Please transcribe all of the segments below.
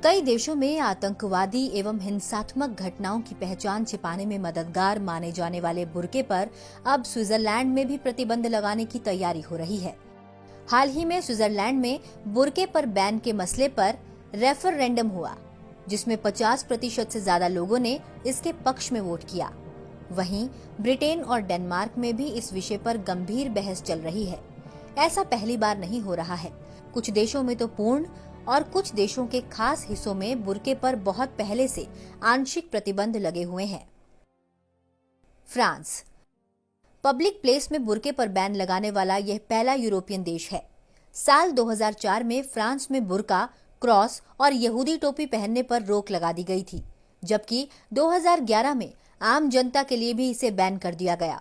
कई देशों में आतंकवादी एवं हिंसात्मक घटनाओं की पहचान छिपाने में मददगार माने जाने वाले बुर्के पर अब स्विट्जरलैंड में भी प्रतिबंध लगाने की तैयारी हो रही है। हाल ही में स्विट्जरलैंड में बुर्के पर बैन के मसले पर रेफरेंडम हुआ, जिसमें 50% से ज्यादा लोगों ने इसके पक्ष में वोट किया। वहीं ब्रिटेन और डेनमार्क में भी इस विषय पर गंभीर बहस चल रही है। ऐसा पहली बार नहीं हो रहा है। कुछ देशों में तो पूर्ण और कुछ देशों के खास हिस्सों में बुर्के पर बहुत पहले से आंशिक प्रतिबंध लगे हुए हैं। फ्रांस पब्लिक प्लेस में बुर्के पर बैन लगाने वाला यह पहला यूरोपियन देश है। साल 2004 में फ्रांस में बुर्का, क्रॉस और यहूदी टोपी पहनने पर रोक लगा दी गई थी, जबकि 2011 में आम जनता के लिए भी इसे बैन कर दिया गया।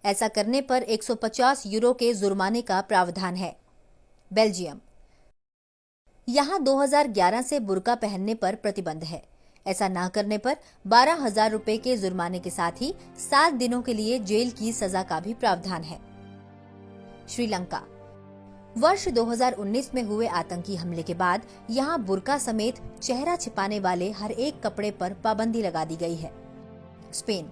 ऐसा करने पर 150 यूरो के जुर्माने का प्रावधान है। बेल्जियम यहाँ 2011 से बुर्का पहनने पर प्रतिबंध है। ऐसा न करने पर 12,000 रुपए के जुर्माने के साथ ही 7 दिनों के लिए जेल की सजा का भी प्रावधान है। श्रीलंका वर्ष 2019 में हुए आतंकी हमले के बाद यहाँ बुर्का समेत चेहरा छिपाने वाले हर एक कपड़े पर पाबंदी लगा दी गई है। स्पेन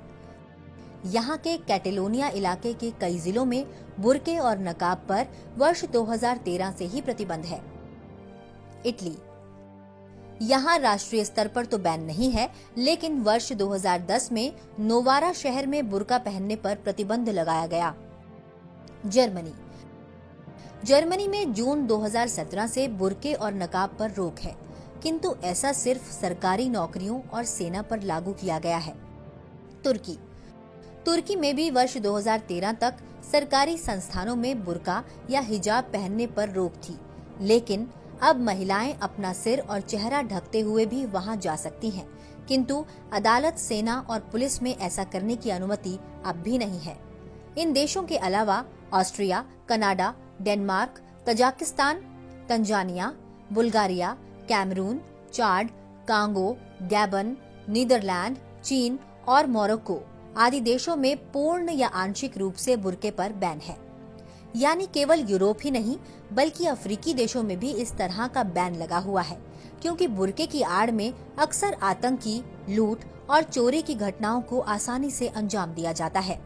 यहाँ के कैटेलोनिया इलाके के कई जिलों में बुर्के और नकाब पर वर्ष 2013 से ही प्रतिबंध है। इटली यहाँ राष्ट्रीय स्तर पर तो बैन नहीं है, लेकिन वर्ष 2010 में नोवारा शहर में बुर्का पहनने पर प्रतिबंध लगाया गया। जर्मनी में जून 2017 से बुर्के और नकाब पर रोक है, किंतु ऐसा सिर्फ सरकारी नौकरियों और सेना पर लागू किया गया है। तुर्की में भी वर्ष 2013 तक सरकारी संस्थानों में बुर्का या हिजाब पहनने पर रोक थी, लेकिन अब महिलाएं अपना सिर और चेहरा ढकते हुए भी वहां जा सकती हैं, किंतु अदालत, सेना और पुलिस में ऐसा करने की अनुमति अब भी नहीं है। इन देशों के अलावा Austria, Canada, Denmark, Tajikistan, Tanzania, Bulgaria, Cameroon, Chad, Congo, Gabon, Netherland, चीन और मोरक्को आदि देशों में पूर्ण या आंशिक रूप से बुर्के पर बैन है। यानी केवल यूरोप ही नहीं, बल्कि अफ्रीकी देशों में भी इस तरह का बैन लगा हुआ है, क्योंकि बुर्के की आड़ में अक्सर आतंकी, लूट और चोरी की घटनाओं को आसानी से अंजाम दिया जाता है।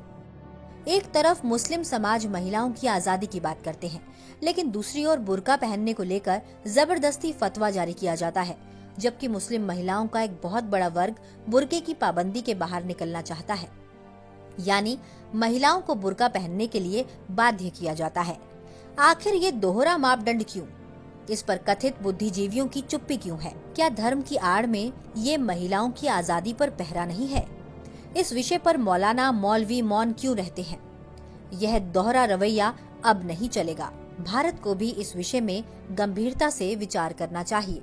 एक तरफ मुस्लिम समाज महिलाओं की आजादी की बात करते हैं, लेकिन दूसरी ओर बुर्का पहनने को लेकर जबरदस्ती फतवा जारी किया जाता है, जबकि मुस्लिम महिलाओं का एक बहुत बड़ा वर्ग बुर्के की पाबंदी के बाहर निकलना चाहता है। यानी महिलाओं को बुर्का पहनने के लिए बाध्य किया जाता है। आखिर ये दोहरा मापदंड क्यों? इस पर कथित बुद्धिजीवियों की चुप्पी क्यों है? क्या धर्म की आड़ में ये महिलाओं की आजादी पर पहरा नहीं है? इस विषय पर मौलाना मौलवी मौन क्यों रहते हैं? यह दोहरा रवैया अब नहीं चलेगा। भारत को भी इस विषय में गंभीरता से विचार करना चाहिए।